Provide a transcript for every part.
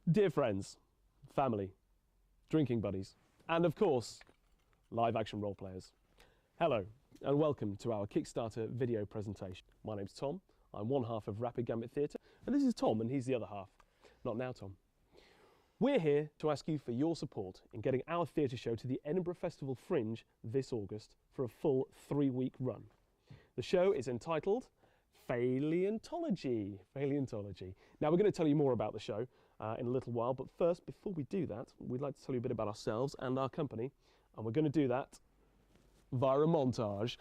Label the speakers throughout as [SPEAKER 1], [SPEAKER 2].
[SPEAKER 1] Dear friends, family, drinking buddies, and of course, live action role players. Hello, and welcome to our Kickstarter video presentation. My name's Tom, I'm one half of Rapid Gambit Theatre, and this is Tom, and he's the other half. Not now, Tom. We're here to ask you for your support in getting our theatre show to the Edinburgh Fringe this August for a full 3-week run. The show is entitled Paleontology. Now we're going to tell you more about the show in a little while, but first, before we do that, we'd like to tell you a bit about ourselves and our company, and we're going to do that via a montage.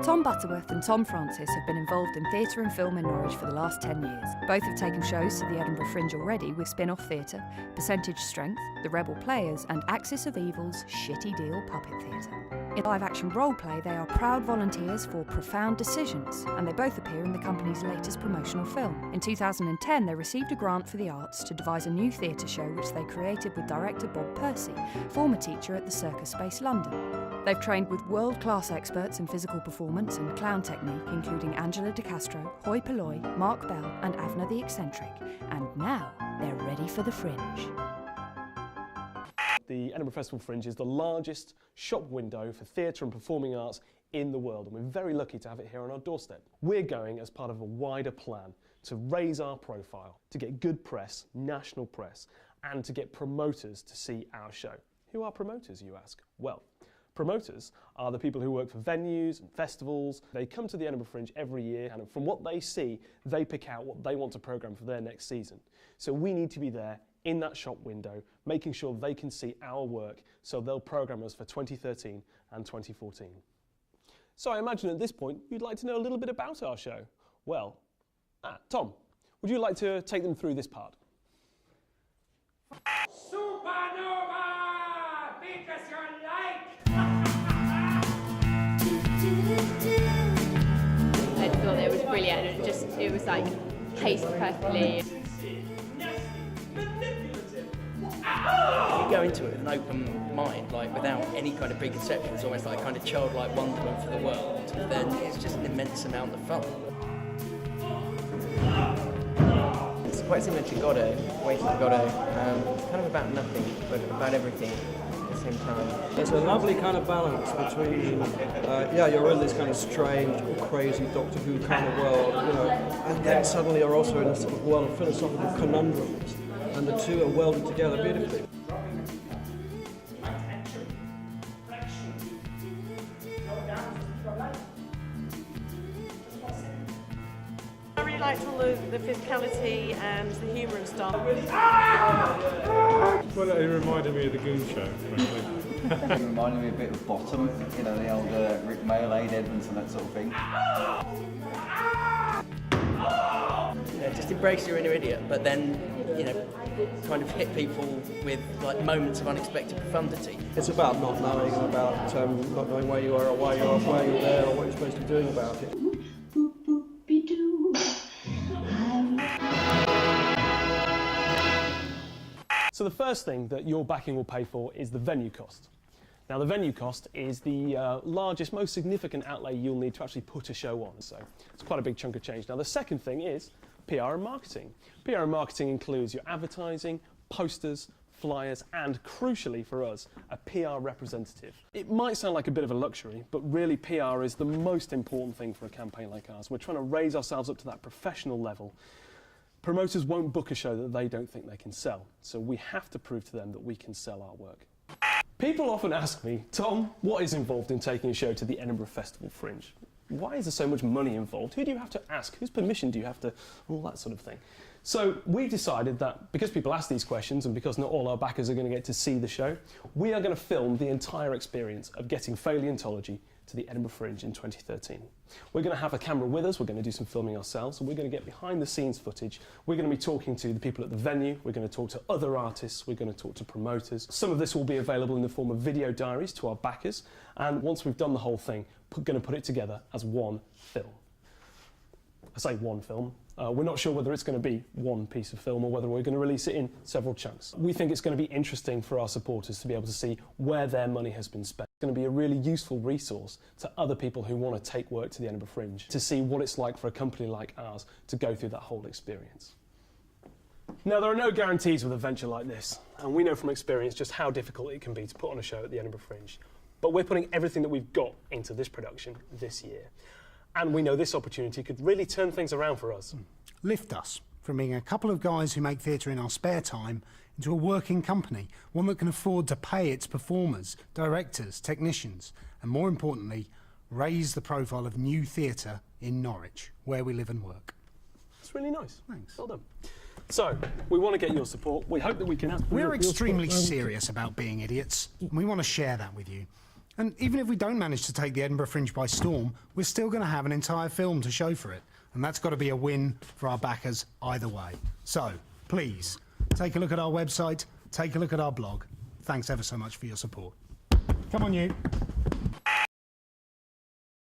[SPEAKER 2] Tom Butterworth and Tom Francis have been involved in theatre and film in Norwich for the last 10 years. Both have taken shows to the Edinburgh Fringe already with spin-off theatre, Percentage Strength, The Rebel Players and Axis of Evil's Shitty Deal Puppet Theatre. In live-action role-play, they are proud volunteers for Profound Decisions, and they both appear in the company's latest promotional film. In 2010, they received a grant for the arts to devise a new theatre show which they created with director Bob Percy, former teacher at the Circus Space London. They've trained with world-class experts in physical performance and clown technique, including Angela De Castro, Hoi Polloi, Mark Bell and Avner the Eccentric. And now, they're ready for the Fringe.
[SPEAKER 1] The Edinburgh Festival Fringe is the largest shop window for theatre and performing arts in the world, and we're very lucky to have it here on our doorstep. We're going as part of a wider plan to raise our profile, to get good press, national press, and to get promoters to see our show. Who are promoters, you ask? Well, promoters are the people who work for venues and festivals. They come to the Edinburgh Fringe every year, and from what they see, they pick out what they want to programme for their next season. So we need to be there in that shop window, making sure they can see our work, so they'll programme us for 2013 and 2014. So I imagine at this point, you'd like to know a little bit about our show. Well, Tom, would you like to take them through this part?
[SPEAKER 3] Supernova! Because you're like...
[SPEAKER 4] I thought it was brilliant, and it was like paced perfectly.
[SPEAKER 5] You go into it with an open mind, like without any kind of preconceptions, almost like kind of childlike wonderment for the world, then it's just an immense amount of fun.
[SPEAKER 6] It's quite similar to Godot, Waiting for Godot. It's kind of about nothing, but about everything at the same time.
[SPEAKER 7] There's a lovely kind of balance between, you're in this kind of strange, crazy Doctor Who kind of world, and then suddenly you're also in a sort of world of philosophical conundrums, and the two are welded together beautifully.
[SPEAKER 8] I really liked all the physicality and the humour and stuff.
[SPEAKER 9] Well, it reminded me of the Goon Show, frankly.
[SPEAKER 10] It reminded me a bit of Bottom, the old Rick Mayall, Edmonds and that sort of thing.
[SPEAKER 5] Just embrace your inner idiot, but then, kind of hit people with like moments of unexpected profundity.
[SPEAKER 7] It's about not knowing, about not knowing where you are or why you are, why you're there, or what you're supposed to be doing about it.
[SPEAKER 1] So the first thing that your backing will pay for is the venue cost. Now the venue cost is the largest, most significant outlay you'll need to actually put a show on, so it's quite a big chunk of change. Now the second thing is PR and marketing. PR and marketing includes your advertising, posters, flyers, and crucially for us, a PR representative. It might sound like a bit of a luxury, but really PR is the most important thing for a campaign like ours. We're trying to raise ourselves up to that professional level. Promoters won't book a show that they don't think they can sell, so we have to prove to them that we can sell our work. People often ask me, Tom, what is involved in taking a show to the Edinburgh Festival Fringe? Why is there so much money involved? Who do you have to ask? Whose permission do you have to... all that sort of thing. So we've decided that because people ask these questions and because not all our backers are going to get to see the show, we are going to film the entire experience of getting Paleontology to the Edinburgh Fringe in 2013. We're going to have a camera with us, we're going to do some filming ourselves, and we're going to get behind the scenes footage. We're going to be talking to the people at the venue, we're going to talk to other artists, we're going to talk to promoters. Some of this will be available in the form of video diaries to our backers, and once we've done the whole thing, we're going to put it together as one film. I say one film, We're not sure whether it's going to be one piece of film or whether we're going to release it in several chunks. We think it's going to be interesting for our supporters to be able to see where their money has been spent. It's going to be a really useful resource to other people who want to take work to the Edinburgh Fringe, to see what it's like for a company like ours to go through that whole experience. Now, there are no guarantees with a venture like this, and we know from experience just how difficult it can be to put on a show at the Edinburgh Fringe. But we're putting everything that we've got into this production this year. And we know this opportunity could really turn things around for us.
[SPEAKER 11] Lift us from being a couple of guys who make theatre in our spare time into a working company, one that can afford to pay its performers, directors, technicians, and more importantly, raise the profile of new theatre in Norwich, where we live and work.
[SPEAKER 1] It's really nice.
[SPEAKER 11] Thanks.
[SPEAKER 1] Well done. So, we want to get your support. We hope that we can...
[SPEAKER 11] We're extremely serious about being idiots, and we want to share that with you. And even if we don't manage to take the Edinburgh Fringe by storm, we're still going to have an entire film to show for it. And that's got to be a win for our backers either way. So, please, take a look at our website, take a look at our blog. Thanks ever so much for your support. Come on, you.